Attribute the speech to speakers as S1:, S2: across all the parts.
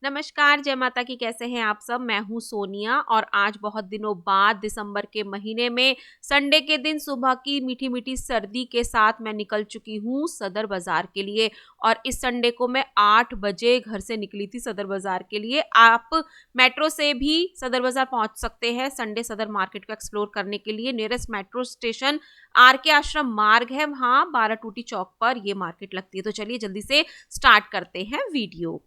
S1: नमस्कार, जय माता की। कैसे हैं आप सब? मैं हूँ सोनिया और आज बहुत दिनों बाद दिसंबर के महीने में संडे के दिन सुबह की मीठी-मीठी सर्दी के साथ मैं निकल चुकी हूँ सदर बाज़ार के लिए। और इस संडे को मैं 8 बजे घर से निकली थी सदर बाज़ार के लिए। आप मेट्रो से भी सदर बाज़ार पहुँच सकते हैं संडे सदर मार्केट को एक्सप्लोर करने के लिए। नियरेस्ट मेट्रो स्टेशन आर के आश्रम मार्ग है, वहाँ 12 टूटी चौक पर ये मार्केट लगती है। तो चलिए जल्दी से स्टार्ट करते हैं वीडियो।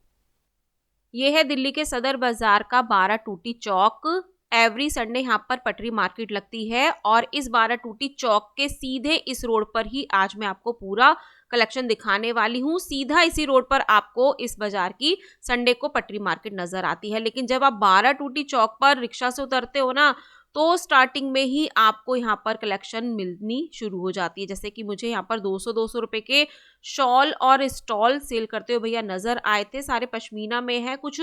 S1: ये है दिल्ली के सदर बाजार का 12 टूटी चौक। एवरी संडे यहाँ पर पटरी मार्केट लगती है और इस 12 टूटी चौक के सीधे इस रोड पर ही आज मैं आपको पूरा कलेक्शन दिखाने वाली हूँ। सीधा इसी रोड पर आपको इस बाजार की संडे को पटरी मार्केट नजर आती है। लेकिन जब आप 12 टूटी चौक पर रिक्शा से उतरते हो ना, तो स्टार्टिंग में ही आपको यहाँ पर कलेक्शन मिलनी शुरू हो जाती है। जैसे कि मुझे यहाँ पर 200-200 रुपए के शॉल और स्टॉल सेल करते हुए भैया नजर आए थे। सारे पश्मीना में है, कुछ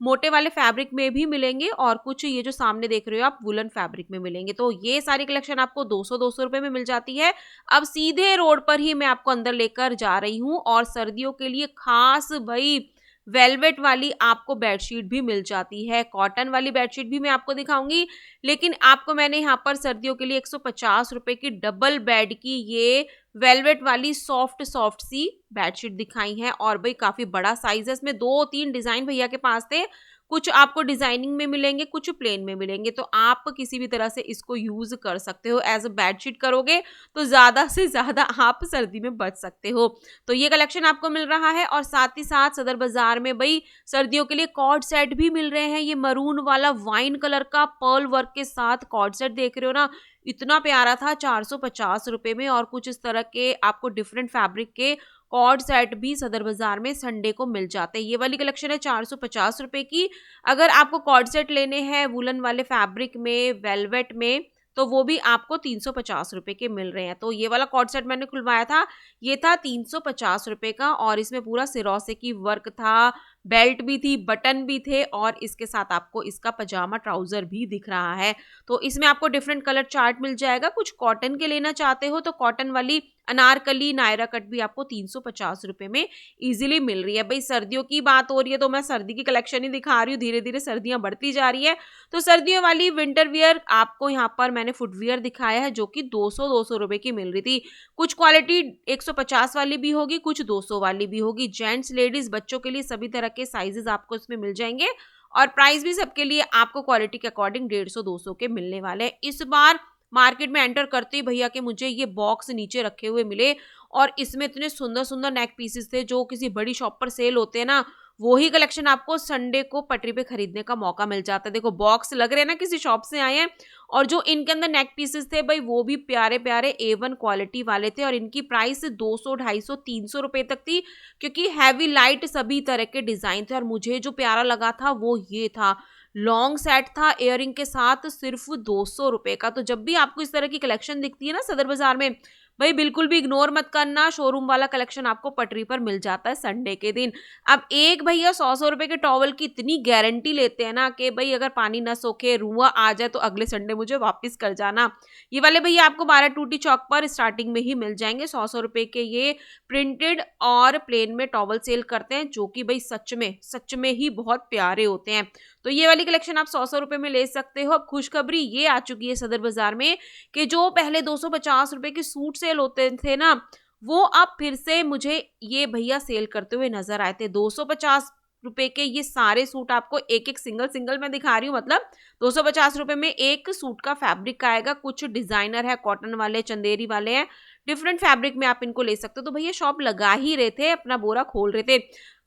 S1: मोटे वाले फैब्रिक में भी मिलेंगे और कुछ ये जो सामने देख रहे हो आप वुलन फैब्रिक में मिलेंगे। तो ये सारी कलेक्शन आपको 200-200 रुपए में मिल जाती है। अब सीधे रोड पर ही मैं आपको अंदर लेकर जा रही हूँ और सर्दियों के लिए खास भाई वेलवेट वाली आपको बेडशीट भी मिल जाती है। कॉटन वाली बेडशीट भी मैं आपको दिखाऊंगी, लेकिन आपको मैंने यहाँ पर सर्दियों के लिए 150 रुपए की डबल बेड की ये वेलवेट वाली सॉफ्ट सॉफ्ट सी बेडशीट दिखाई है। और भाई काफी बड़ा साइज है, इसमें 2-3 डिजाइन भैया के पास थे। कुछ आपको डिजाइनिंग में मिलेंगे, कुछ प्लेन में मिलेंगे। तो आप किसी भी तरह से इसको यूज कर सकते हो। एज अ बेडशीट करोगे तो ज्यादा से ज्यादा आप सर्दी में बच सकते हो। तो ये कलेक्शन आपको मिल रहा है और साथ ही साथ सदर बाजार में भाई सर्दियों के लिए कॉर्ड सेट भी मिल रहे हैं। ये मरून वाला वाइन कलर का पर्ल वर्क के साथ कॉर्ड सेट देख रहे हो ना, इतना प्यारा था 450 रुपए में। और कुछ इस तरह के आपको डिफरेंट फैब्रिक के कॉर्ड सेट भी सदर बाजार में संडे को मिल जाते हैं। ये वाली कलेक्शन है 450 रुपए की। अगर आपको कॉर्ड सेट लेने हैं वुलन वाले फैब्रिक में, वेलवेट में, तो वो भी आपको 350 रुपए के मिल रहे हैं। तो ये वाला कॉर्ड सेट मैंने खुलवाया था, ये था 350 रुपए का और इसमें पूरा सिरोसे की वर्क था, बेल्ट भी थी, बटन भी थे और इसके साथ आपको इसका पजामा ट्राउजर भी दिख रहा है। तो इसमें आपको डिफरेंट कलर चार्ट मिल जाएगा। कुछ कॉटन के लेना चाहते हो तो कॉटन वाली अनारकली नायरा कट भी आपको 350 रुपए में इजीली मिल रही है। भाई सर्दियों की बात हो रही है तो मैं सर्दी की कलेक्शन ही दिखा रही हूँ। धीरे धीरे सर्दियां बढ़ती जा रही है, तो सर्दियों वाली विंटर वियर आपको यहाँ पर मैंने फुटवियर दिखाया है जो कि 200-200 रुपए की मिल रही थी। कुछ क्वालिटी 150 वाली भी होगी, कुछ 200 वाली भी होगी। जेंट्स, लेडीज, बच्चों के लिए सभी तरह के साइजेस आपको इसमें मिल जाएंगे और प्राइस भी सबके लिए आपको क्वालिटी के अकॉर्डिंग 150-200 के मिलने वाले हैं। इस बार मार्केट में एंटर करते ही भैया के मुझे ये बॉक्स नीचे रखे हुए मिले और इसमें इतने सुंदर सुंदर नेक पीसेस थे जो किसी बड़ी शॉप पर सेल होते हैं ना, वो ही कलेक्शन आपको संडे को पटरी पे खरीदने का मौका मिल जाता है। देखो बॉक्स लग रहे हैं ना किसी शॉप से आए हैं। और जो इनके अंदर नेक पीसेस थे भाई वो भी प्यारे प्यारे A1 क्वालिटी वाले थे और इनकी प्राइस 200, 250, 300 रुपए तक थी, क्योंकि हैवी लाइट सभी तरह के डिजाइन थे। और मुझे जो प्यारा लगा था वो ये था, लॉन्ग सेट था इयरिंग के साथ, सिर्फ 200 रुपए का। तो जब भी आपको इस तरह की कलेक्शन दिखती है ना सदर बाजार में, भाई बिल्कुल भी इग्नोर मत करना। शोरूम वाला कलेक्शन आपको पटरी पर मिल जाता है संडे के दिन। अब एक भैया 100-100 रुपए के टॉवल की इतनी गारंटी लेते हैं ना कि भाई अगर पानी ना सोखे, रुआ आ जाए तो अगले संडे मुझे वापस कर जाना। ये वाले भैया आपको 12 टूटी चौक पर स्टार्टिंग में ही मिल जाएंगे। 100-100 रुपए के ये प्रिंटेड और प्लेन में टॉवल सेल करते हैं जो कि भाई सच में ही बहुत प्यारे होते हैं। तो ये वाली कलेक्शन आप 100-100 रुपए में ले सकते हो। अब खुशखबरी ये आ चुकी है सदर बाजार में कि जो पहले 250 रुपए के सूट सेल होते थे ना, वो अब फिर से मुझे ये भैया सेल करते हुए नजर आए थे। 250 रुपए के ये सारे सूट आपको एक एक सिंगल सिंगल मैं दिखा रही हूँ। मतलब 250 रुपए में एक सूट का फैब्रिक आएगा। कुछ डिजाइनर है, कॉटन वाले, चंदेरी वाले हैं, डिफरेंट फैब्रिक में आप इनको ले सकते हो। तो भैया शॉप लगा ही रहे थे, अपना बोरा खोल रहे थे।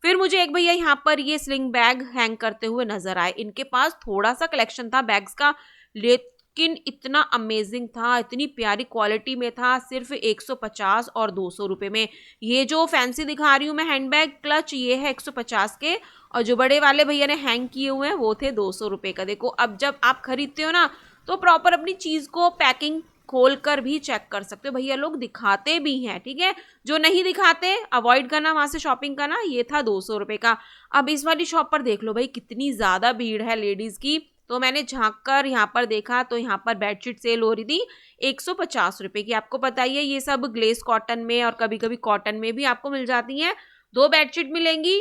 S1: फिर मुझे एक भैया यहाँ पर ये स्लिंग बैग हैंग करते हुए नजर आए। इनके पास थोड़ा सा कलेक्शन था बैग्स का, लेकिन इतना अमेजिंग था, इतनी प्यारी क्वालिटी में था, सिर्फ 150 और 200 रुपए में। ये जो फैंसी दिखा रही हूँ मैं हैंडबैग क्लच, ये है 150 के और जो बड़े वाले भैया ने हैंग किए हुए हैं वो थे 200 रुपए का। देखो अब जब आप खरीदते हो ना तो प्रॉपर अपनी चीज को पैकिंग खोल कर भी चेक कर सकते हो। भैया लोग दिखाते भी हैं, ठीक है। जो नहीं दिखाते अवॉइड करना वहां से शॉपिंग करना। ये था 200 रुपए का। अब इस वाली शॉप पर देख लो भाई कितनी ज्यादा भीड़ है लेडीज की। तो मैंने झांक कर यहाँ पर देखा तो यहाँ पर बेडशीट सेल हो रही थी 150 रुपए की। आपको पता ही है ये सब ग्लेस कॉटन में और कभी कभी कॉटन में भी आपको मिल जाती हैं। 2 बेडशीट मिलेंगी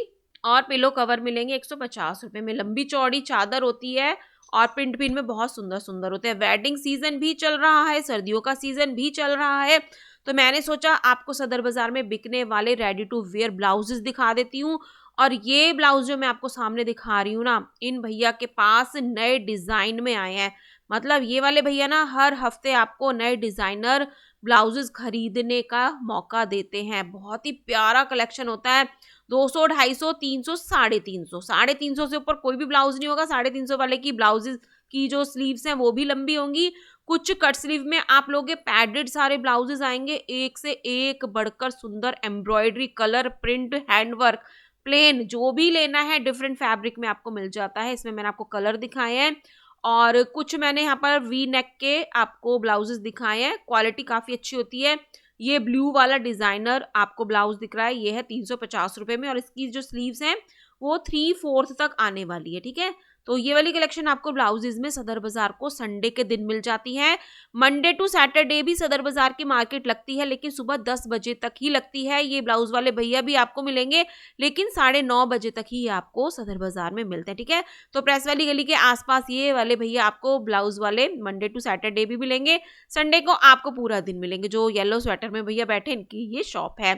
S1: और पिलो कवर मिलेंगे 150 रुपए में। लंबी चौड़ी चादर होती है और प्रिंट भी इनमें बहुत सुंदर सुंदर होते हैं। वेडिंग सीजन भी चल रहा है, सर्दियों का सीजन भी चल रहा है, तो मैंने सोचा आपको सदर बाजार में बिकने वाले रेडी टू वेयर ब्लाउजेस दिखा देती हूँ। और ये ब्लाउज जो मैं आपको सामने दिखा रही हूँ ना, इन भैया के पास नए डिजाइन में आए हैं। मतलब ये वाले भैया ना हर हफ्ते आपको नए डिजाइनर ब्लाउजेस खरीदने का मौका देते हैं। बहुत ही प्यारा कलेक्शन होता है। 200, 250, 300, 350, 350 से ऊपर कोई भी ब्लाउज नहीं होगा। 350 वाले की ब्लाउजेस की जो स्लीव्स हैं वो भी लंबी होंगी। कुछ कट स्लीव में आप लोगे पैडेड सारे ब्लाउजेस आएंगे, एक से एक बढ़कर सुंदर embroidery, colour, print, handwork, plain, जो भी लेना है डिफरेंट फैब्रिक में आपको मिल जाता है। इसमें मैंने आपको कलर दिखाए हैं और कुछ मैंने यहाँ पर वी नेक के आपको ब्लाउजेस दिखाए हैं। क्वालिटी काफी अच्छी होती है। ये ब्लू वाला डिजाइनर आपको ब्लाउज दिख रहा है, ये है 350 रुपए में और इसकी जो स्लीव्स हैं वो 3/4 तक आने वाली है। ठीक है, तो ये वाली कलेक्शन आपको ब्लाउजेज में सदर बाजार को संडे के दिन मिल जाती है। मंडे टू सैटरडे भी सदर बाजार की मार्केट लगती है, लेकिन सुबह 10 बजे तक ही लगती है। ये ब्लाउज वाले भैया भी आपको मिलेंगे, लेकिन 9:30 बजे तक ही आपको सदर बाजार में मिलते हैं। ठीक है, तो प्रेस वाली गली के आसपास ये वाले भैया आपको ब्लाउज वाले मंडे टू सैटरडे भी मिलेंगे, संडे को आपको पूरा दिन मिलेंगे। जो येलो स्वेटर में भैया बैठे, इनकी ये शॉप है।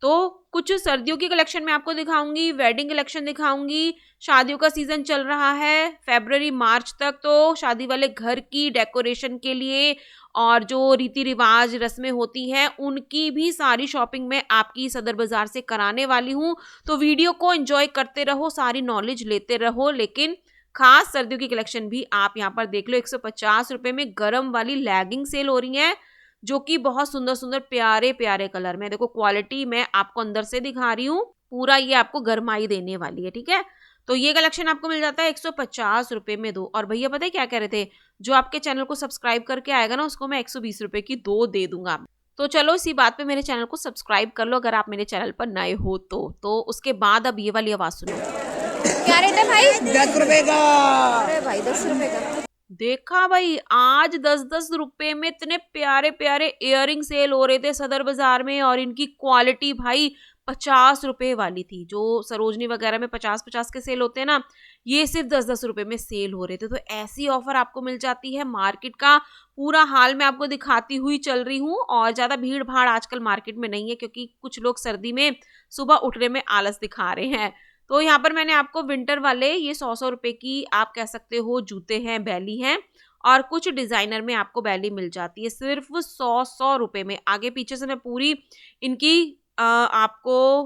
S1: तो कुछ सर्दियों की कलेक्शन मैं आपको दिखाऊंगी, वेडिंग कलेक्शन दिखाऊंगी। शादियों का सीजन चल रहा है फरवरी मार्च तक, तो शादी वाले घर की डेकोरेशन के लिए और जो रीति रिवाज रस्में होती हैं उनकी भी सारी शॉपिंग मैं आपकी सदर बाजार से कराने वाली हूँ। तो वीडियो को एंजॉय करते रहो, सारी नॉलेज लेते रहो, लेकिन खास सर्दियों की कलेक्शन भी आप यहाँ पर देख लो। 150 रुपए में गरम वाली लेगिंग सेल हो रही है, जो कि बहुत सुंदर सुंदर प्यारे प्यारे कलर में। देखो क्वालिटी मैं आपको अंदर से दिखा रही हूँ, पूरा ये आपको गरमाई देने वाली है। ठीक है, तो ये कलेक्शन आपको मिल जाता है 150 रुपए में 2। और भैया पता है क्या कह रहे थे, जो आपके चैनल को सब्सक्राइब करके आएगा ना उसको मैं 120 रुपए की 2 दे दूंगा। तो चलो इसी बात पे मेरे चैनल को सब्सक्राइब कर लो अगर आप मेरे चैनल पर नए हो तो उसके बाद अब ये वाली आवाज सुनो।
S2: क्या रेट है भाई?
S3: 10 रुपए का।
S2: अरे भाई 10 रुपए का।
S1: देखा भाई, आज 10-10 रुपए में इतने प्यारे प्यारे इयररिंग सेल हो रहे थे सदर बाजार में, और इनकी क्वालिटी भाई 50 रुपए वाली थी। जो सरोजनी वगैरह में 50-50 के सेल होते हैं ना, ये सिर्फ 10-10 रुपए में सेल हो रहे थे। तो ऐसी ऑफर आपको मिल जाती है। मार्केट का पूरा हाल मैं आपको दिखाती हुई चल रही हूँ, और ज्यादा भीड़ भाड़ आजकल मार्केट में नहीं है, क्योंकि कुछ लोग सर्दी में सुबह उठने में आलस दिखा रहे हैं। तो यहाँ पर मैंने आपको विंटर वाले ये 100 रुपए की आप कह सकते हो जूते हैं, बैली हैं, और कुछ डिजाइनर में आपको बैली मिल जाती है सिर्फ 100 रुपए में। आगे पीछे से मैं पूरी इनकी आपको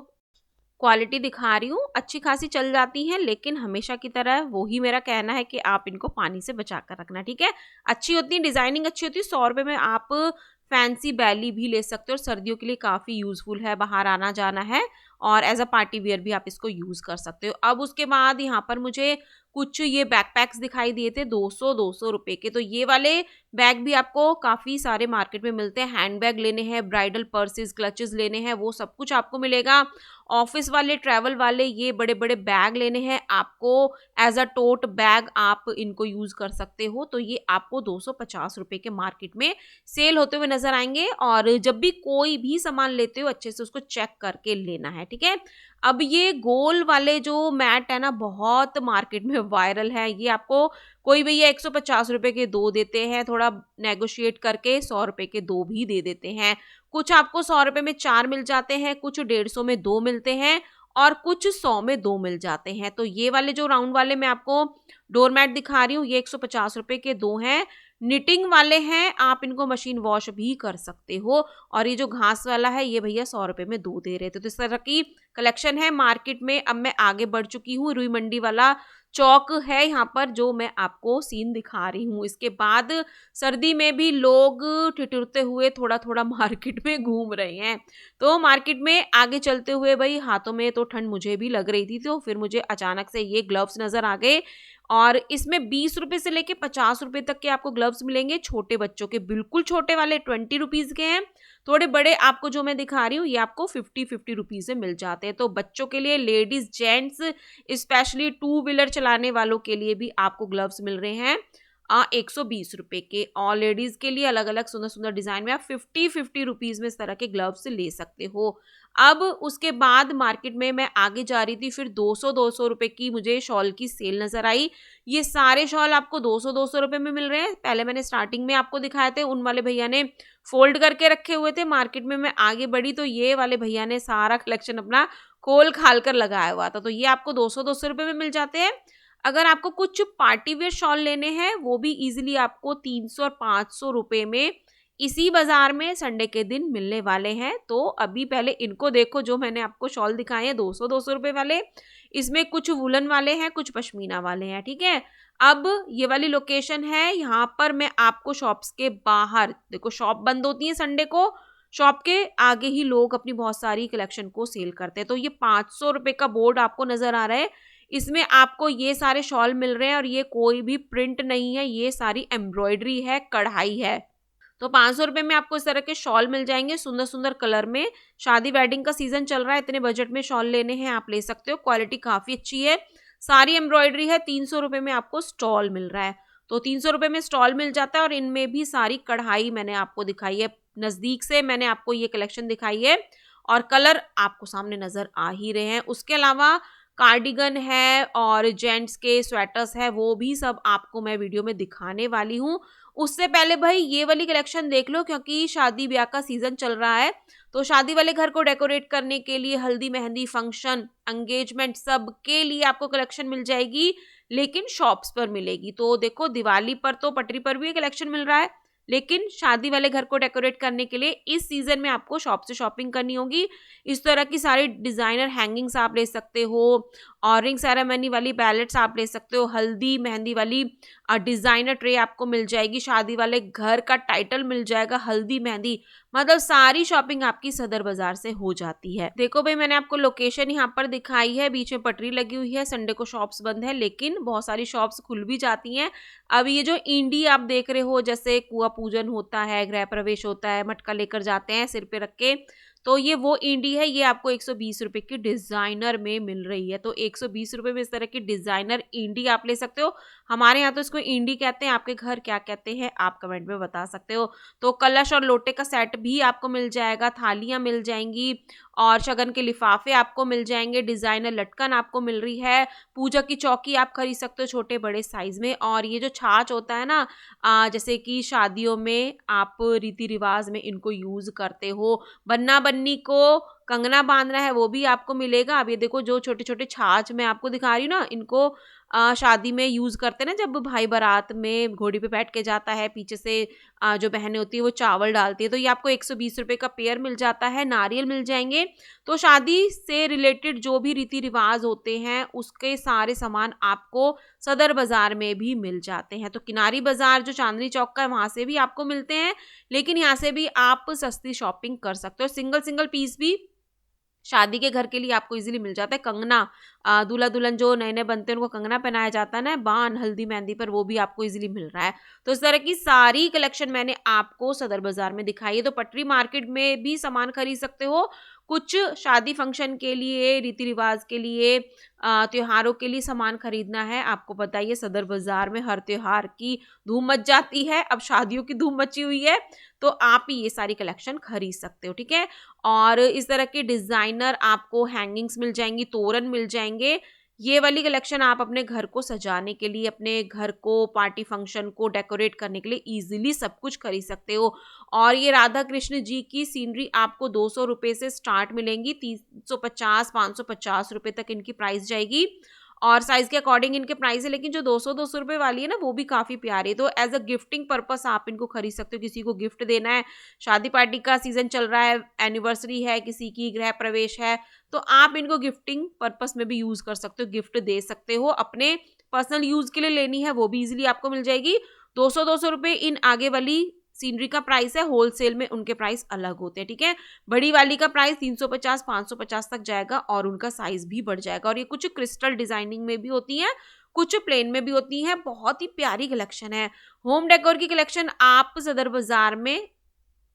S1: क्वालिटी दिखा रही हूँ। अच्छी खासी चल जाती हैं, लेकिन हमेशा की तरह वो ही मेरा कहना है कि आप इनको पानी से बचा कर रखना। ठीक है, अच्छी होती है, डिजाइनिंग अच्छी होती है। 100 रुपए में आप फैंसी बैली भी ले सकते हो, और सर्दियों के लिए काफ़ी यूजफुल है, बाहर आना जाना है, और एज अ पार्टी वियर भी आप इसको यूज़ कर सकते हो। अब उसके बाद यहाँ पर मुझे कुछ ये बैकपैक्स दिखाई दिए थे 200 रुपए के। तो ये वाले बैग भी आपको काफ़ी सारे मार्केट में मिलते हैं। हैंड बैग लेने हैं, ब्राइडल पर्सेस, क्लचेस लेने हैं, वो सब कुछ आपको मिलेगा। ऑफिस वाले, ट्रैवल वाले ये बड़े बड़े बैग लेने हैं आपको, एज अ टोट बैग आप इनको यूज़ कर सकते हो। तो ये आपको 250 रुपए के मार्केट में सेल होते हुए नजर आएंगे। और जब भी कोई भी सामान लेते हो अच्छे से उसको चेक करके लेना है। ठीक है, अब ये गोल वाले जो मैट है ना, बहुत मार्केट में वायरल है। ये आपको कोई भैया 150 रुपए के 2 देते हैं, थोड़ा नेगोशिएट करके 100 रुपए के 2 भी दे देते हैं। कुछ आपको 100 रुपए में 4 मिल जाते हैं, कुछ 150 में 2 मिलते हैं, और कुछ 100 में 2 मिल जाते हैं। तो ये वाले जो राउंड वाले मैं आपको डोरमैट दिखा रही हूँ, ये 150 रुपए के 2 हैं। निटिंग वाले हैं, आप इनको मशीन वॉश भी कर सकते हो। और ये जो घास वाला है ये भैया 100 रुपए में 2 दे रहे थे। तो इस तरह की कलेक्शन है मार्केट में। अब मैं आगे बढ़ चुकी हूँ, रुई मंडी वाला चौक है यहाँ पर जो मैं आपको सीन दिखा रही हूँ। इसके बाद सर्दी में भी लोग ठिठुरते हुए थोड़ा थोड़ा मार्केट में घूम रहे हैं। तो मार्केट में आगे चलते हुए भाई, हाथों में तो ठंड मुझे भी लग रही थी, तो फिर मुझे अचानक से ये ग्लव्स नजर आ गए, और इसमें 20 रुपए से लेके 50 रुपए तक के आपको ग्लव्स मिलेंगे। छोटे बच्चों के, बिल्कुल छोटे वाले 20 रुपीज के हैं। थोड़े बड़े आपको जो मैं दिखा रही हूँ ये आपको 50 रुपीज से मिल जाते हैं। तो बच्चों के लिए, लेडीज, जेंट्स, स्पेशली 2 व्हीलर चलाने वालों के लिए भी आपको ग्लव्स मिल रहे हैं। 120 रुपए के। और लेडीज के लिए अलग अलग सुंदर सुंदर डिजाइन में आप 50 रुपीज में इस तरह के ग्लव्स ले सकते हो। अब उसके बाद मार्केट में मैं आगे जा रही थी, फिर 200 रुपए की मुझे शॉल की सेल नजर आई। ये सारे शॉल आपको 200 रुपए में मिल रहे हैं। पहले मैंने स्टार्टिंग में आपको दिखाए थे, उन वाले भैया ने फोल्ड करके रखे हुए थे। मार्केट में मैं आगे बढ़ी तो ये वाले भैया ने सारा कलेक्शन अपना खोल खाल कर लगाया हुआ था। तो ये आपको 200 रुपए में मिल जाते हैं। अगर आपको कुछ पार्टी वेयर शॉल लेने हैं वो भी इजीली आपको 300 और 500 रुपए में इसी बाजार में संडे के दिन मिलने वाले हैं। तो अभी पहले इनको देखो, जो मैंने आपको शॉल दिखाए हैं 200 रुपए वाले, इसमें कुछ वुलन वाले हैं, कुछ पश्मीना वाले हैं, ठीक है। अब ये वाली लोकेशन है, यहाँ पर मैं आपको शॉप्स के बाहर, देखो शॉप बंद होती है संडे को, शॉप के आगे ही लोग अपनी बहुत सारी कलेक्शन को सेल करते हैं। तो ये 500 रुपए का बोर्ड आपको नजर आ रहा है, इसमें आपको ये सारे शॉल मिल रहे हैं और ये कोई भी प्रिंट नहीं है, ये सारी एम्ब्रॉयडरी है, कढ़ाई है। तो 500 रुपए में आपको इस तरह के शॉल मिल जाएंगे सुंदर सुंदर कलर में। शादी वेडिंग का सीजन चल रहा है, इतने बजट में शॉल लेने हैं आप ले सकते हो। क्वालिटी काफी अच्छी है, सारी एम्ब्रॉयडरी है। 300 रुपए में आपको स्टॉल मिल रहा है, तो 300 रुपए में स्टॉल मिल जाता है। और इनमें भी सारी कढ़ाई मैंने आपको दिखाई है, नजदीक से मैंने आपको ये कलेक्शन दिखाई है और कलर आपको सामने नजर आ ही रहे हैं। उसके अलावा कार्डिगन है और जेंट्स के स्वेटर्स है, वो भी सब आपको मैं वीडियो में दिखाने वाली हूँ। उससे पहले भाई ये वाली कलेक्शन देख लो, क्योंकि शादी ब्याह का सीजन चल रहा है। तो शादी वाले घर को डेकोरेट करने के लिए, हल्दी मेहंदी फंक्शन एंगेजमेंट सब के लिए आपको कलेक्शन मिल जाएगी, लेकिन शॉप्स पर मिलेगी। तो देखो दिवाली पर तो पटरी पर भी कलेक्शन मिल रहा है, लेकिन शादी वाले घर को डेकोरेट करने के लिए इस सीजन में आपको शॉप से शॉपिंग करनी होगी। इस तरह की सारी डिजाइनर हैंगिंग्स आप ले सकते हो, और रिंग सेरेमनी वाली पैलेट्स आप ले सकते हो, हल्दी मेहंदी वाली डिजाइनर ट्रे आपको मिल जाएगी, शादी वाले घर का टाइटल मिल जाएगा, हल्दी मेहंदी, मतलब सारी शॉपिंग आपकी सदर बाजार से हो जाती है। देखो भाई मैंने आपको लोकेशन यहाँ पर दिखाई है, बीच में पटरी लगी हुई है, संडे को शॉप्स बंद है, लेकिन बहुत सारी शॉप्स खुल भी जाती हैं। अब ये जो इंडी आप देख रहे हो, जैसे कुआ पूजन होता है, गृह प्रवेश होता है, मटका लेकर जाते हैं सिर पे रख के, तो ये वो इंडी है। ये आपको 120 रुपए की डिजाइनर में मिल रही है। तो 120 रुपए में इस तरह की डिजाइनर इंडी आप ले सकते हो। हमारे यहाँ तो इसको इंडी कहते हैं, आपके घर क्या कहते हैं आप कमेंट में बता सकते हो। तो कलश और लोटे का सेट भी आपको मिल जाएगा, थालियां मिल जाएंगी और शगन के लिफाफे आपको मिल जाएंगे, डिजाइनर लटकन आपको मिल रही है, पूजा की चौकी आप खरीद सकते हो छोटे बड़े साइज में। और ये जो छाछ होता है ना, जैसे कि शादियों में आप रीति रिवाज में इनको यूज करते हो, बन्ना बन्नी को कंगना बांधना है वो भी आपको मिलेगा। अब ये देखो जो छोटे छोटे छाछ मैं आपको दिखा रही हूँ ना, इनको शादी में यूज करते हैं ना, जब भाई बारात में घोड़ी पे बैठ के जाता है, पीछे से जो बहनें होती है वो चावल डालती है। तो ये आपको 120 रुपए का पेयर मिल जाता है, नारियल मिल जाएंगे। तो शादी से रिलेटेड जो भी रीति रिवाज होते हैं उसके सारे सामान आपको सदर बाजार में भी मिल जाते हैं। तो किनारी बाजार जो चांदनी चौक का है वहां से भी आपको मिलते हैं, लेकिन यहाँ से भी आप सस्ती शॉपिंग कर सकते हो। सिंगल सिंगल पीस भी शादी के घर के लिए आपको इजीली मिल जाता है। कंगना, दूल्हा दुल्हन जो नए नए बनते हैं उनको कंगना पहनाया जाता है ना, बान हल्दी मेहंदी पर, वो भी आपको इजीली मिल रहा है। तो इस तरह की सारी कलेक्शन मैंने आपको सदर बाजार में दिखाई है। तो पटरी मार्केट में भी सामान खरीद सकते हो, कुछ शादी फंक्शन के लिए, रीति रिवाज के लिए, त्योहारों के लिए सामान खरीदना है। आपको पता ही है सदर बाजार में हर त्योहार की धूम मच जाती है, अब शादियों की धूम मची हुई है, तो आप ही ये सारी कलेक्शन खरीद सकते हो, ठीक है। और इस तरह के डिजाइनर आपको हैंगिंग्स मिल जाएंगी, तोरण मिल जाएंगे। ये वाली कलेक्शन आप अपने घर को सजाने के लिए, अपने घर को पार्टी फंक्शन को डेकोरेट करने के लिए इजीली सब कुछ खरीद सकते हो। और ये राधा कृष्ण जी की सीनरी आपको 200 रुपये से स्टार्ट मिलेंगी, 350 550 रुपये तक इनकी प्राइस जाएगी, और साइज के अकॉर्डिंग इनके प्राइस है। लेकिन जो 200 रुपये वाली है ना वो भी काफ़ी प्यारी है। तो एज अ गिफ्टिंग पर्पस आप इनको खरीद सकते हो, किसी को गिफ्ट देना है, शादी पार्टी का सीजन चल रहा है, एनिवर्सरी है, किसी की गृह प्रवेश है, तो आप इनको गिफ्टिंग पर्पस में भी यूज कर सकते हो, गिफ्ट दे सकते हो। अपने पर्सनल यूज के लिए लेनी है वो भी इजीली आपको मिल जाएगी। 200 रुपये इन आगे वाली सीनरी का प्राइस है, होलसेल में उनके प्राइस अलग होते हैं, ठीक है। बड़ी वाली का प्राइस 350 550 तक जाएगा और उनका साइज भी बढ़ जाएगा। और ये कुछ क्रिस्टल डिजाइनिंग में भी होती है, कुछ प्लेन में भी होती है। बहुत ही प्यारी कलेक्शन है। होम डेकोर की कलेक्शन आप सदर बाजार में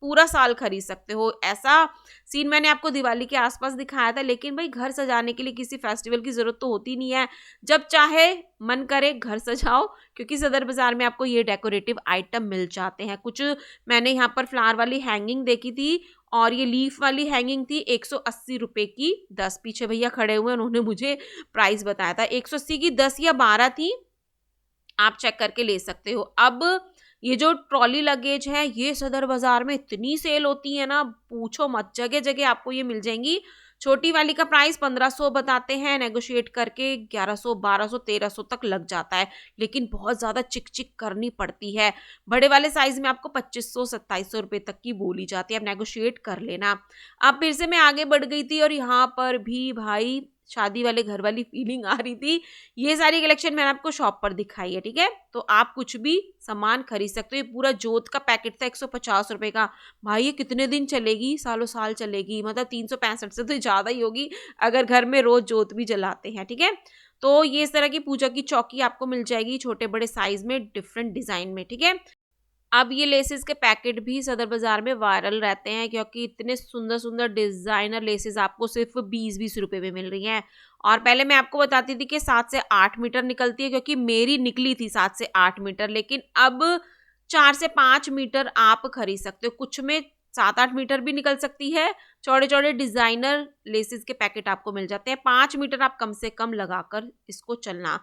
S1: पूरा साल खरीद सकते हो। ऐसा सीन मैंने आपको दिवाली के आसपास दिखाया था, लेकिन भाई घर सजाने के लिए किसी फेस्टिवल की ज़रूरत तो होती नहीं है, जब चाहे मन करे घर सजाओ, क्योंकि सदर बाज़ार में आपको ये डेकोरेटिव आइटम मिल जाते हैं। कुछ मैंने यहाँ पर फ्लावर वाली हैंगिंग देखी थी और ये लीफ वाली हैंगिंग थी 180 रुपये की 10। पीछे भैया खड़े हुए, उन्होंने मुझे प्राइस बताया था 180 की 10 या 12 थी, आप चेक करके ले सकते हो। अब ये जो ट्रॉली लगेज है, ये सदर बाजार में इतनी सेल होती है ना, पूछो मत, जगह जगह आपको ये मिल जाएंगी। छोटी वाली का प्राइस 1500 बताते हैं, नेगोशिएट करके 1100 1200 1300 तक लग जाता है, लेकिन बहुत ज़्यादा चिक चिक करनी पड़ती है। बड़े वाले साइज में आपको 2500 2700 रुपये तक की बोली जाती है, आप नेगोशिएट कर लेना। अब फिर से मैं आगे बढ़ गई थी और यहाँ पर भी भाई शादी वाले घर वाली फीलिंग आ रही थी। ये सारी कलेक्शन मैंने आपको शॉप पर दिखाई है, ठीक है, तो आप कुछ भी सामान खरीद सकते हो। ये पूरा जोत का पैकेट था 150 रुपए का। भाई ये कितने दिन चलेगी, सालों साल चलेगी, मतलब 365 से तो ज़्यादा ही होगी अगर घर में रोज जोत भी जलाते हैं, ठीक है। तो ये इस तरह की पूजा की चौकी आपको मिल जाएगी छोटे बड़े साइज में, डिफरेंट डिजाइन में, ठीक है। अब ये लेसेस के पैकेट भी सदर बाजार में वायरल रहते हैं, क्योंकि इतने सुंदर सुंदर डिजाइनर लेसेस आपको सिर्फ 20-20 रुपए में मिल रही हैं। और पहले मैं आपको बताती थी कि 7 से 8 मीटर निकलती है, क्योंकि मेरी निकली थी 7 से 8 मीटर, लेकिन अब 4 से 5 मीटर आप खरीद सकते हो। कुछ में 7-8 मीटर भी निकल सकती है। चौड़े चौड़े डिजाइनर लेसेस के पैकेट आपको मिल जाते हैं। 5 मीटर आप कम से कम लगाकर इसको चलना।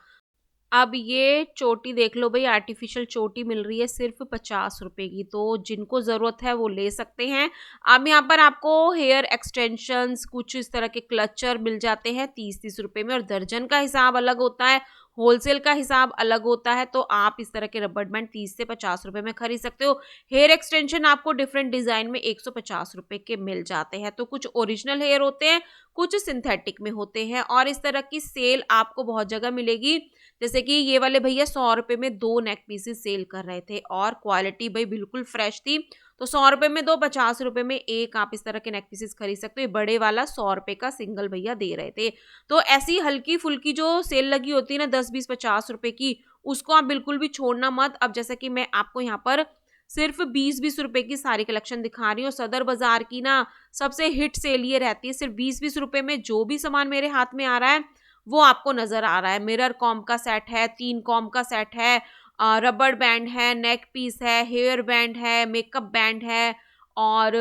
S1: अब ये चोटी देख लो भाई, आर्टिफिशियल चोटी मिल रही है सिर्फ 50 रुपए की, तो जिनको ज़रूरत है वो ले सकते हैं। अब यहाँ पर आपको हेयर एक्सटेंशंस, कुछ इस तरह के क्लचर मिल जाते हैं 30-30 रुपए में, और दर्जन का हिसाब अलग होता है, होलसेल का हिसाब अलग होता है। तो आप इस तरह के रबड़ बैंड 30 से 50 रुपए में खरीद सकते हो। हेयर एक्सटेंशन आपको डिफरेंट डिज़ाइन में 150 रुपए के मिल जाते हैं। तो कुछ ओरिजिनल हेयर होते हैं, कुछ सिंथेटिक में होते हैं, और इस तरह की सेल आपको बहुत जगह मिलेगी। जैसे कि ये वाले भैया 100 रुपए में 2 नेक पीसेस सेल कर रहे थे, और क्वालिटी भाई बिल्कुल फ्रेश थी। तो 100 रुपए में 2, 50 रुपए में एक आप इस तरह के नेक पीसेस खरीद सकते हो। ये बड़े वाला 100 रुपए का सिंगल भैया दे रहे थे। तो ऐसी हल्की फुल्की जो सेल लगी होती है ना 10, 20, 50 रुपए की, उसको आप बिल्कुल भी छोड़ना मत। अब जैसे कि मैं आपको यहाँ पर सिर्फ 20-20 रुपए की सारी कलेक्शन दिखा रही हूँ। सदर बाजार की ना सबसे हिट सेल ये रहती है, सिर्फ 20-20 रुपए में जो भी सामान मेरे हाथ में आ रहा है वो आपको नजर आ रहा है। मिरर कॉम्ब का सेट है, 3 कॉम्ब का सेट है, रबड़ बैंड है, नेक पीस है, हेयर बैंड है, मेकअप बैंड है, और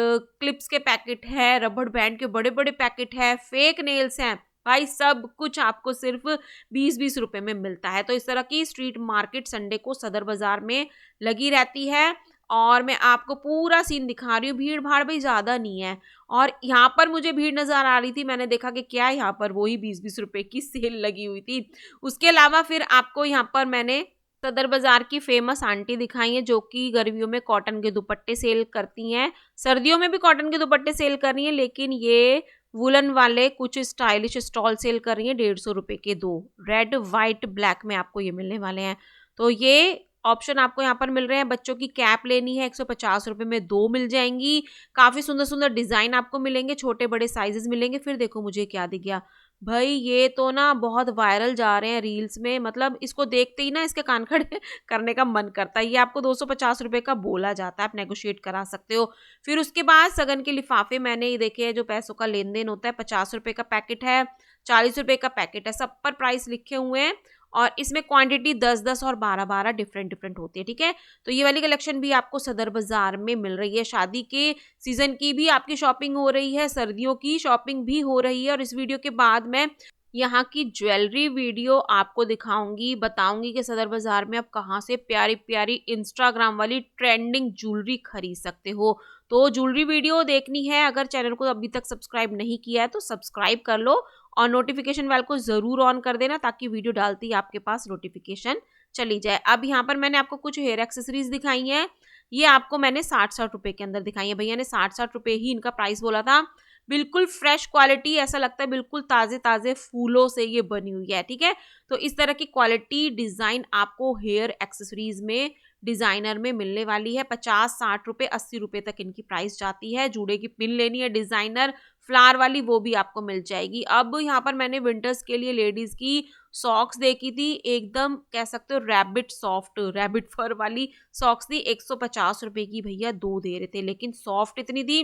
S1: क्लिप्स के पैकेट है, रबड़ बैंड के बड़े बड़े पैकेट है, फेक नेल्स हैं। भाई सब कुछ आपको सिर्फ 20-20 रुपए में मिलता है। तो इस तरह की स्ट्रीट मार्केट संडे को सदर बाजार में लगी रहती है, और मैं आपको पूरा सीन दिखा रही हूँ। भीड़ भाड़ भी ज़्यादा नहीं है, और यहाँ पर मुझे भीड़ नज़र आ रही थी, मैंने देखा कि क्या यहाँ पर वही 20-20 रुपए की सेल लगी हुई थी। उसके अलावा फिर आपको यहाँ पर मैंने सदर बाजार की फेमस आंटी दिखाई है, जो कि गर्मियों में कॉटन के दुपट्टे सेल करती हैं, सर्दियों में भी कॉटन के दुपट्टे सेल कर रही हैं, लेकिन ये वुलन वाले कुछ स्टाइलिश स्टॉल सेल कर रही हैं 150 रुपए के 2, रेड वाइट ब्लैक में आपको ये मिलने वाले हैं। तो ये ऑप्शन आपको यहाँ पर मिल रहे हैं। बच्चों की कैप लेनी है 150 रुपए में 2 मिल जाएंगी। काफ़ी सुंदर सुंदर डिज़ाइन आपको मिलेंगे, छोटे बड़े साइजेस मिलेंगे। फिर देखो मुझे क्या दिख गया भाई, ये तो ना बहुत वायरल जा रहे हैं रील्स में, मतलब इसको देखते ही ना इसके कान खड़े करने का मन करता है। ये आपको 250 रुपए का बोला जाता है, आप नेगोशिएट करा सकते हो। फिर उसके बाद सगन के लिफाफे मैंने ये देखे हैं, जो पैसों का लेन देन होता है। 50 रुपए का पैकेट है, 40 रुपए का पैकेट है, सब पर प्राइस लिखे हुए हैं, और इसमें क्वांटिटी 10-10 और 12-12 डिफरेंट डिफरेंट होती है, ठीक है। तो ये वाली कलेक्शन भी आपको सदर बाजार में मिल रही है। शादी के सीजन की भी आपकी शॉपिंग हो रही है, सर्दियों की शॉपिंग भी हो रही है, और इस वीडियो के बाद मैं यहाँ की ज्वेलरी वीडियो आपको दिखाऊंगी, बताऊंगी कि सदर बाजार में आप कहाँ से प्यारी प्यारी इंस्टाग्राम वाली ट्रेंडिंग ज्वेलरी खरीद सकते हो। तो ज्वेलरी वीडियो देखनी है, अगर चैनल को अभी तक सब्सक्राइब नहीं किया है तो सब्सक्राइब कर लो, और नोटिफिकेशन बेल को ज़रूर ऑन कर देना, ताकि वीडियो डालती ही आपके पास नोटिफिकेशन चली जाए। अब यहाँ पर मैंने आपको कुछ हेयर एक्सेसरीज दिखाई हैं, ये आपको मैंने 60-60 रुपए के अंदर दिखाई है। भैया ने 60-60 रुपए ही इनका प्राइस बोला था, बिल्कुल फ्रेश क्वालिटी, ऐसा लगता है बिल्कुल ताजे ताजे फूलों से ये बनी हुई है, ठीक है। तो इस तरह की क्वालिटी डिजाइन आपको हेयर एक्सेसरीज में डिजाइनर में मिलने वाली है। 50-60 रुपए 80 रुपए तक इनकी प्राइस जाती है। जूड़े की पिन लेनी है डिजाइनर फ्लावर वाली, वो भी आपको मिल जाएगी। अब यहाँ पर मैंने विंटर्स के लिए लेडीज की सॉक्स देखी थी, एकदम कह सकते हो रैबिट सॉफ्ट, रैबिट फर वाली सॉक्स थी। 150 रुपए की भैया 2 दे रहे थे, लेकिन सॉफ्ट इतनी थी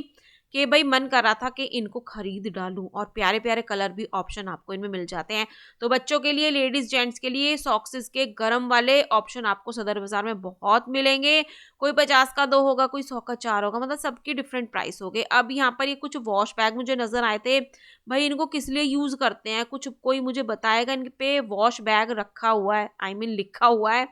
S1: कि भाई मन कर रहा था कि इनको खरीद डालूं। और प्यारे प्यारे कलर भी ऑप्शन आपको इनमें मिल जाते हैं। तो बच्चों के लिए, लेडीज जेंट्स के लिए सॉक्सेस के गरम वाले ऑप्शन आपको सदर बाजार में बहुत मिलेंगे। कोई 50 का 2 होगा, कोई 100 का 4 होगा, मतलब सबकी डिफरेंट प्राइस हो गए। अब यहाँ पर ये कुछ वॉश बैग मुझे नजर आए थे, भाई इनको किस लिए यूज करते हैं, कुछ कोई मुझे बताएगा। इन पे वॉश बैग रखा हुआ है, आई मीन लिखा हुआ है।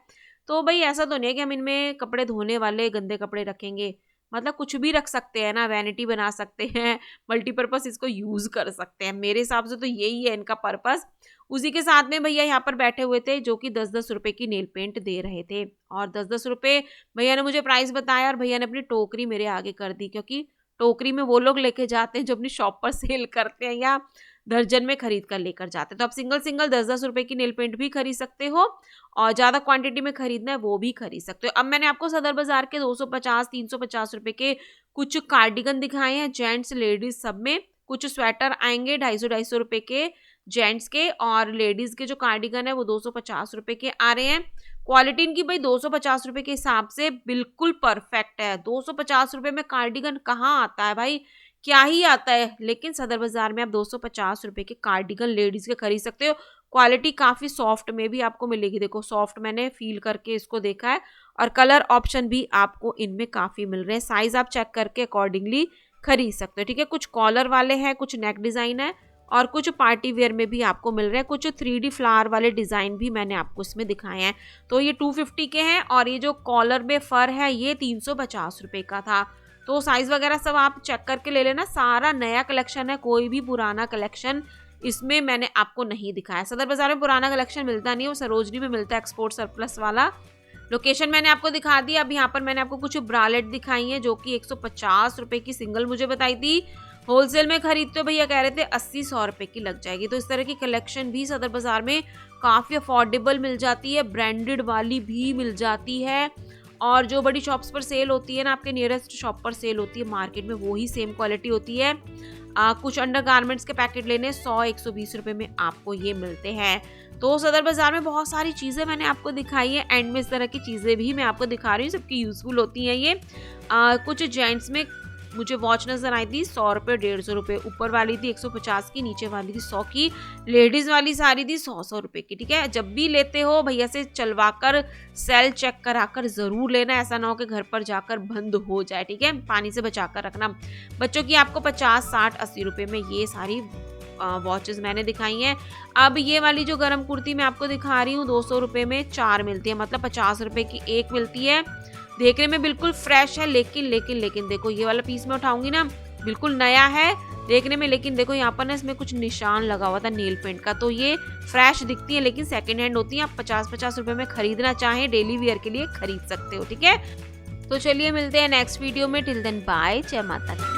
S1: तो भाई ऐसा तो नहीं है कि हम इनमें कपड़े धोने वाले गंदे कपड़े रखेंगे, मतलब कुछ भी रख सकते हैं ना, वैनिटी बना सकते हैं, मल्टीपर्पस इसको यूज कर सकते हैं। मेरे हिसाब से तो यही है इनका पर्पस। उसी के साथ में भैया यहाँ पर बैठे हुए थे जो कि 10-10 रुपए की नेल पेंट दे रहे थे, और 10-10 रुपए भैया ने मुझे प्राइस बताया, और भैया ने अपनी टोकरी मेरे आगे कर दी, क्योंकि टोकरी में वो लोग लेके जाते हैं जो अपनी शॉप पर सेल करते हैं या दर्जन में खरीद कर लेकर जाते हैं। तो आप सिंगल सिंगल 10-10 रुपए की नेल पेंट भी खरीद सकते हो, और ज्यादा क्वांटिटी में खरीदना है वो भी खरीद सकते हो। अब मैंने आपको सदर बाजार के 250-350 रुपए के कुछ कार्डिगन दिखाए हैं, जेंट्स लेडीज सब में। कुछ स्वेटर आएंगे 250-250 रुपए के जेंट्स के, और लेडीज के जो कार्डिगन है वो 250 रुपए के आ रहे हैं। क्वालिटी इनकी भाई 250 रुपए के हिसाब से बिल्कुल परफेक्ट है। 250 रुपए में कार्डिगन कहाँ आता है भाई, क्या ही आता है। लेकिन सदर बाजार में आप 250 रुपए के कार्डिगन लेडीज के खरीद सकते हो। क्वालिटी काफी सॉफ्ट में भी आपको मिलेगी, देखो सॉफ्ट मैंने फील करके इसको देखा है, और कलर ऑप्शन भी आपको इनमें काफी मिल रहे हैं। साइज आप चेक करके अकॉर्डिंगली खरीद सकते हो, ठीक है। कुछ कॉलर वाले हैं, कुछ नेक डिजाइन है, और कुछ पार्टी वेयर में भी आपको मिल रहे हैं। कुछ 3D फ्लावर वाले डिजाइन भी मैंने आपको इसमें दिखाए हैं। तो ये 250 के हैं, और ये जो कॉलर में फर है ये 350 रुपए का था। तो साइज वगैरह सब आप चेक करके ले लेना। सारा नया कलेक्शन है, कोई भी पुराना कलेक्शन इसमें मैंने आपको नहीं दिखाया। सदर बाजार में पुराना कलेक्शन मिलता नहीं है, वो सरोजनी में मिलता है, एक्सपोर्ट सरप्लस वाला। लोकेशन मैंने आपको दिखा दी। अब यहाँ पर मैंने आपको कुछ ब्रालेट दिखाई है जो कि 150 रुपए की सिंगल मुझे बताई थी। होलसेल में खरीदते हो भैया कह रहे थे 80-100 रुपए की लग जाएगी। तो इस तरह की कलेक्शन भी सदर बाजार में काफी अफोर्डेबल मिल जाती है, ब्रांडेड वाली भी मिल जाती है। और जो बड़ी शॉप्स पर सेल होती है ना, आपके नियरेस्ट शॉप पर सेल होती है मार्केट में, वो ही सेम क्वालिटी होती है। कुछ अंडर गारमेंट्स के पैकेट लेने 100-120 रुपए में आपको ये मिलते हैं। तो सदर बाजार में बहुत सारी चीज़ें मैंने आपको दिखाई है, एंड में इस तरह की चीज़ें भी मैं आपको दिखा रही हूँ, सबकी यूजफुल होती हैं ये। कुछ जेंट्स में मुझे वॉच नजर आई थी 100 रुपये 150 रुपये, ऊपर वाली थी 150 की, नीचे वाली थी 100 की, लेडीज वाली सारी थी 100-100 रुपये की, ठीक है। जब भी लेते हो भैया से चलवा कर सेल चेक कराकर जरूर लेना, ऐसा ना हो कि घर पर जाकर बंद हो जाए, ठीक है। पानी से बचा कर रखना। बच्चों की आपको 50-60-80 रुपये में ये सारी वॉचेस मैंने दिखाई हैं। अब ये वाली जो गरम कुर्ती मैं आपको दिखा रही हूँ 200 रुपये में 4 मिलती है, मतलब 50 रुपये की एक मिलती है। देखने में बिल्कुल फ्रेश है, लेकिन देखो ये वाला पीस मैं उठाऊंगी ना, बिल्कुल नया है देखने में, लेकिन देखो यहाँ पर ना इसमें कुछ निशान लगा हुआ था नेल पेंट का। तो ये फ्रेश दिखती है लेकिन सेकंड हैंड होती है। आप 50-50 रुपए में खरीदना चाहें डेली वियर के लिए खरीद सकते हो, ठीक है। तो चलिए मिलते हैं नेक्स्ट वीडियो में। टिल देन बाय, जय माता दी।